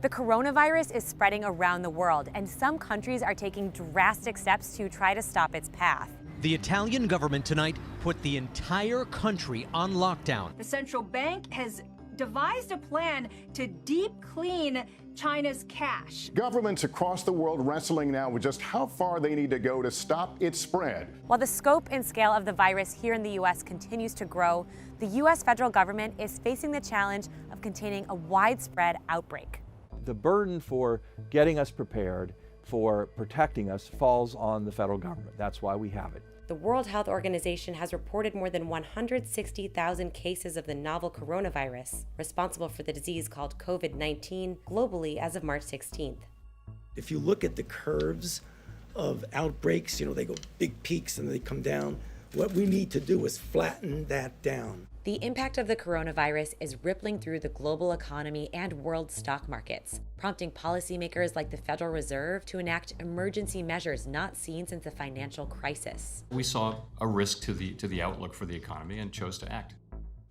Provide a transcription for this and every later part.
The coronavirus is spreading around the world, and some countries are taking drastic steps to try to stop its path. The Italian government tonight put the entire country on lockdown. The central bank has devised a plan to deep clean China's cash. Governments across the world wrestling now with just how far they need to go to stop its spread. While the scope and scale of the virus here in the U.S. continues to grow, the U.S. federal government is facing the challenge of containing a widespread outbreak. The burden for getting us prepared, for protecting us, falls on the federal government. That's why we have it. The World Health Organization has reported more than 160,000 cases of the novel coronavirus, responsible for the disease called COVID-19, globally as of March 16th. If you look at the curves of outbreaks, they go big peaks and they come down. What we need to do is flatten that down. The impact of the coronavirus is rippling through the global economy and world stock markets, prompting policymakers like the Federal Reserve to enact emergency measures not seen since the financial crisis. We saw a risk to the outlook for the economy and chose to act.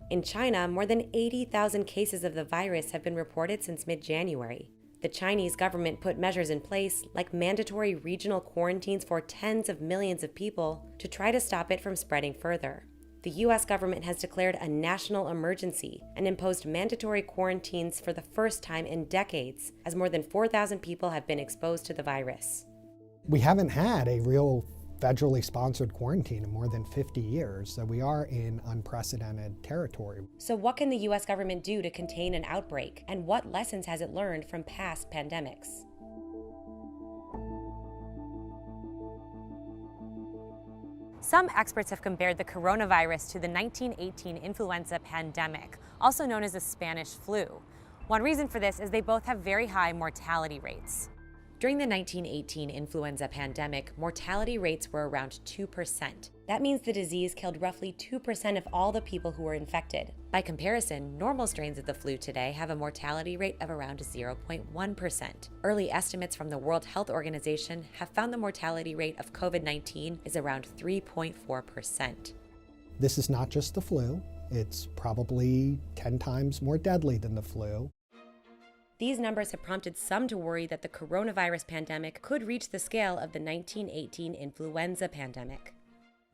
In China, more than 80,000 cases of the virus have been reported since mid-January. The Chinese government put measures in place, like mandatory regional quarantines for tens of millions of people, to try to stop it from spreading further. The U.S. government has declared a national emergency and imposed mandatory quarantines for the first time in decades, as more than 4,000 people have been exposed to the virus. We haven't had a real federally sponsored quarantine in more than 50 years, so we are in unprecedented territory. So what can the U.S. government do to contain an outbreak, and what lessons has it learned from past pandemics? Some experts have compared the coronavirus to the 1918 influenza pandemic, also known as the Spanish flu. One reason for this is they both have very high mortality rates. During the 1918 influenza pandemic, mortality rates were around 2%. That means the disease killed roughly 2% of all the people who were infected. By comparison, normal strains of the flu today have a mortality rate of around 0.1%. Early estimates from the World Health Organization have found the mortality rate of COVID-19 is around 3.4%. This is not just the flu. It's probably 10 times more deadly than the flu. These numbers have prompted some to worry that the coronavirus pandemic could reach the scale of the 1918 influenza pandemic.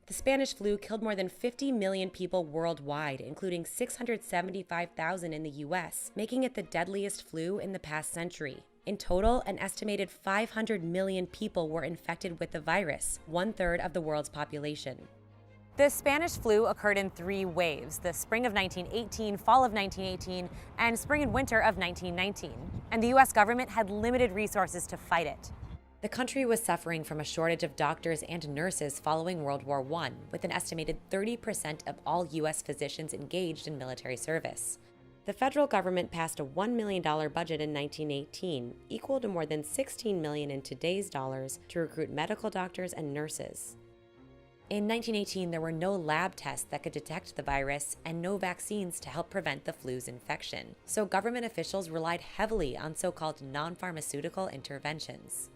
The Spanish flu killed more than 50 million people worldwide, including 675,000 in the US, making it the deadliest flu in the past century. In total, an estimated 500 million people were infected with the virus, 1/3 of the world's population. The Spanish flu occurred in 3 waves: the spring of 1918, fall of 1918, and spring and winter of 1919. And the US government had limited resources to fight it. The country was suffering from a shortage of doctors and nurses following World War I, with an estimated 30% of all US physicians engaged in military service. The federal government passed a $1 million budget in 1918, equal to more than $16 million in today's dollars, to recruit medical doctors and nurses. In 1918, there were no lab tests that could detect the virus and no vaccines to help prevent the flu's infection. So government officials relied heavily on so-called non-pharmaceutical interventions.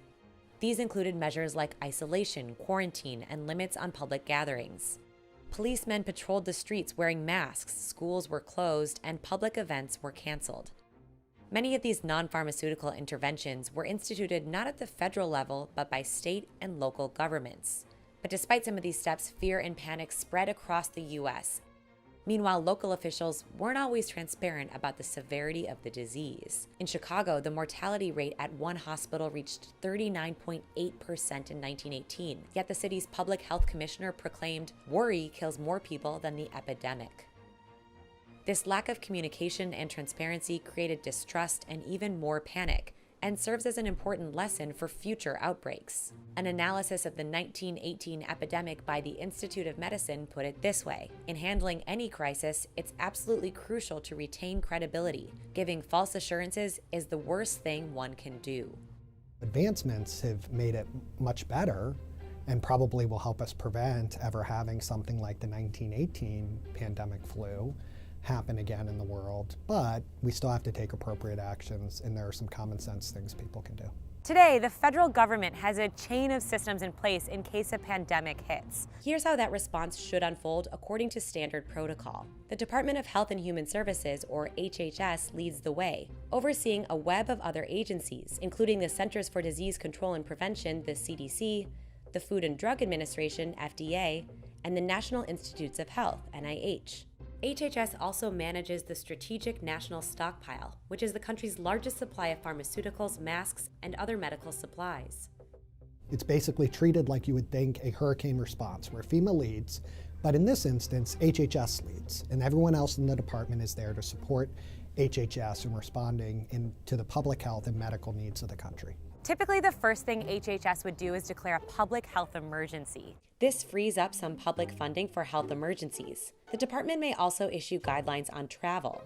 These included measures like isolation, quarantine, and limits on public gatherings. Policemen patrolled the streets wearing masks, schools were closed, and public events were canceled. Many of these non-pharmaceutical interventions were instituted not at the federal level, but by state and local governments. But despite some of these steps, fear and panic spread across the U.S. Meanwhile, local officials weren't always transparent about the severity of the disease. In Chicago, the mortality rate at one hospital reached 39.8% in 1918, yet the city's public health commissioner proclaimed, "Worry kills more people than the epidemic." This lack of communication and transparency created distrust and even more panic, and serves as an important lesson for future outbreaks. An analysis of the 1918 epidemic by the Institute of Medicine put it this way: in handling any crisis, it's absolutely crucial to retain credibility. Giving false assurances is the worst thing one can do. Advancements have made it much better and probably will help us prevent ever having something like the 1918 pandemic flu. happen again in the world, but we still have to take appropriate actions, and there are some common sense things people can do. Today, the federal government has a chain of systems in place in case a pandemic hits. Here's how that response should unfold according to standard protocol. The Department of Health and Human Services, or HHS, leads the way, overseeing a web of other agencies, including the Centers for Disease Control and Prevention, the CDC, the Food and Drug Administration, FDA, and the National Institutes of Health, NIH. HHS also manages the Strategic National Stockpile, which is the country's largest supply of pharmaceuticals, masks, and other medical supplies. It's basically treated like you would think a hurricane response, where FEMA leads, but in this instance, HHS leads, and everyone else in the department is there to support HHS in responding to the public health and medical needs of the country. Typically, the first thing HHS would do is declare a public health emergency. This frees up some public funding for health emergencies. The department may also issue guidelines on travel.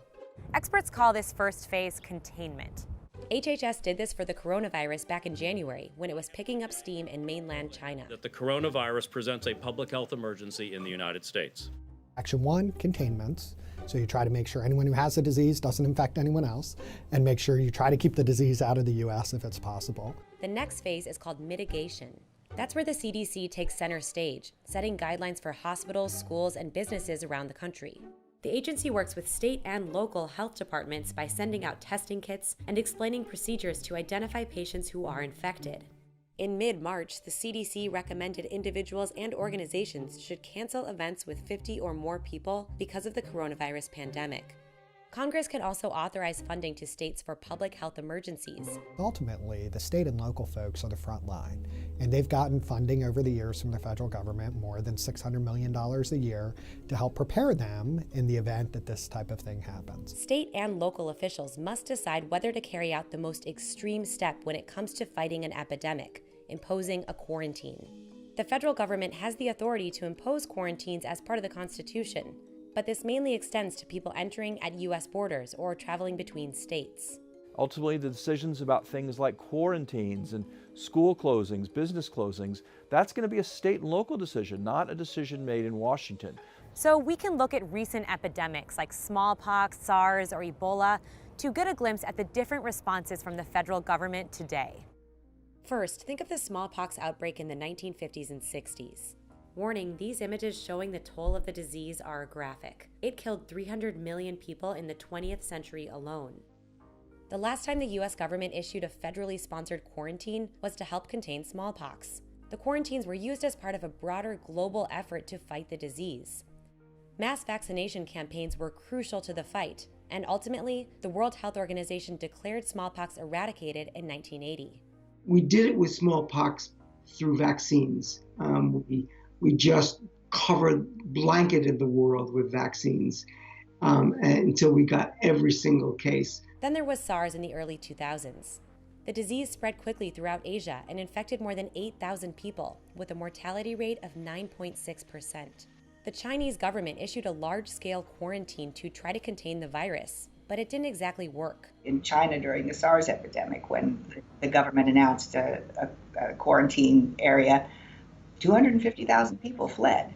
Experts call this first phase containment. HHS did this for the coronavirus back in January, when it was picking up steam in mainland China. That the coronavirus presents a public health emergency in the United States. Action 1, containment. So you try to make sure anyone who has the disease doesn't infect anyone else, and make sure you try to keep the disease out of the US if it's possible. The next phase is called mitigation. That's where the CDC takes center stage, setting guidelines for hospitals, schools, and businesses around the country. The agency works with state and local health departments by sending out testing kits and explaining procedures to identify patients who are infected. In mid-March, the CDC recommended individuals and organizations should cancel events with 50 or more people because of the coronavirus pandemic. Congress can also authorize funding to states for public health emergencies. Ultimately, the state and local folks are the front line, and they've gotten funding over the years from the federal government, more than $600 million a year, to help prepare them in the event that this type of thing happens. State and local officials must decide whether to carry out the most extreme step when it comes to fighting an epidemic, imposing a quarantine. The federal government has the authority to impose quarantines as part of the Constitution, but this mainly extends to people entering at U.S. borders or traveling between states. Ultimately, the decisions about things like quarantines and school closings, business closings, that's going to be a state and local decision, not a decision made in Washington. So we can look at recent epidemics like smallpox, SARS, or Ebola to get a glimpse at the different responses from the federal government today. First, think of the smallpox outbreak in the 1950s and 60s. Warning, these images showing the toll of the disease are graphic. It killed 300 million people in the 20th century alone. The last time the US government issued a federally sponsored quarantine was to help contain smallpox. The quarantines were used as part of a broader global effort to fight the disease. Mass vaccination campaigns were crucial to the fight, and ultimately, the World Health Organization declared smallpox eradicated in 1980. We did it with smallpox through vaccines. We just blanketed the world with vaccines until we got every single case. Then there was SARS in the early 2000s. The disease spread quickly throughout Asia and infected more than 8,000 people, with a mortality rate of 9.6%. The Chinese government issued a large-scale quarantine to try to contain the virus, but it didn't exactly work. In China during the SARS epidemic, when the government announced a quarantine area, 250,000 people fled.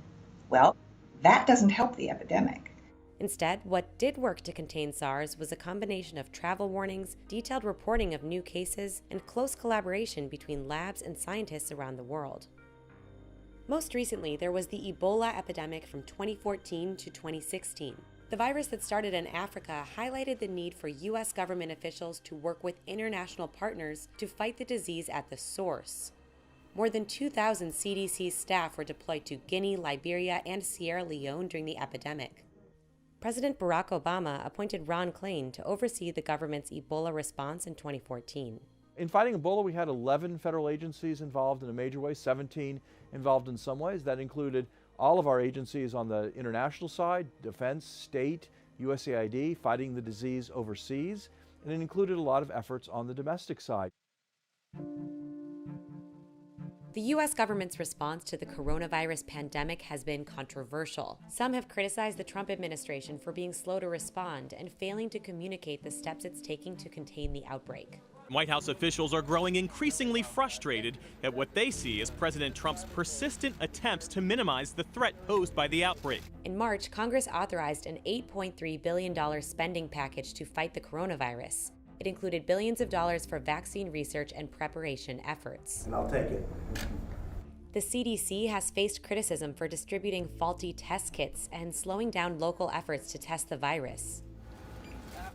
Well, that doesn't help the epidemic. Instead, what did work to contain SARS was a combination of travel warnings, detailed reporting of new cases, and close collaboration between labs and scientists around the world. Most recently, there was the Ebola epidemic from 2014 to 2016. The virus that started in Africa highlighted the need for U.S. government officials to work with international partners to fight the disease at the source. More than 2,000 CDC staff were deployed to Guinea, Liberia, and Sierra Leone during the epidemic. President Barack Obama appointed Ron Klain to oversee the government's Ebola response in 2014. In fighting Ebola, we had 11 federal agencies involved in a major way, 17 involved in some ways. That included all of our agencies on the international side, defense, state, USAID, fighting the disease overseas, and it included a lot of efforts on the domestic side. The U.S. government's response to the coronavirus pandemic has been controversial. Some have criticized the Trump administration for being slow to respond and failing to communicate the steps it's taking to contain the outbreak. White House officials are growing increasingly frustrated at what they see as President Trump's persistent attempts to minimize the threat posed by the outbreak. In March, Congress authorized an $8.3 billion spending package to fight the coronavirus. It included billions of dollars for vaccine research and preparation efforts. And I'll take it. The CDC has faced criticism for distributing faulty test kits and slowing down local efforts to test the virus.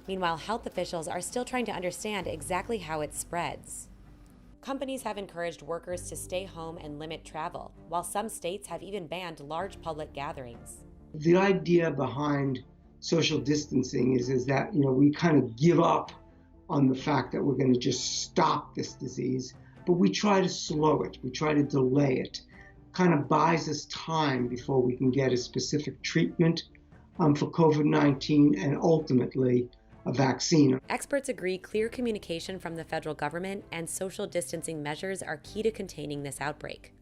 Meanwhile, health officials are still trying to understand exactly how it spreads. Companies have encouraged workers to stay home and limit travel, while some states have even banned large public gatherings. The idea behind social distancing is that, we kind of give up on the fact that we're going to just stop this disease, but we try to slow it, we try to delay it. Kind of buys us time before we can get a specific treatment for COVID-19 and ultimately a vaccine. Experts agree clear communication from the federal government and social distancing measures are key to containing this outbreak.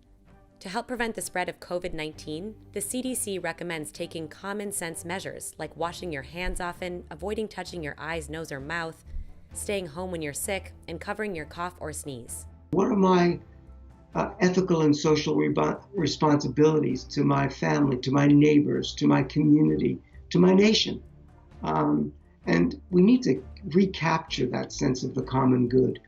To help prevent the spread of COVID-19, the CDC recommends taking common sense measures like washing your hands often, avoiding touching your eyes, nose, or mouth, staying home when you're sick, and covering your cough or sneeze. What are my ethical and social responsibilities to my family, to my neighbors, to my community, to my nation? And we need to recapture that sense of the common good.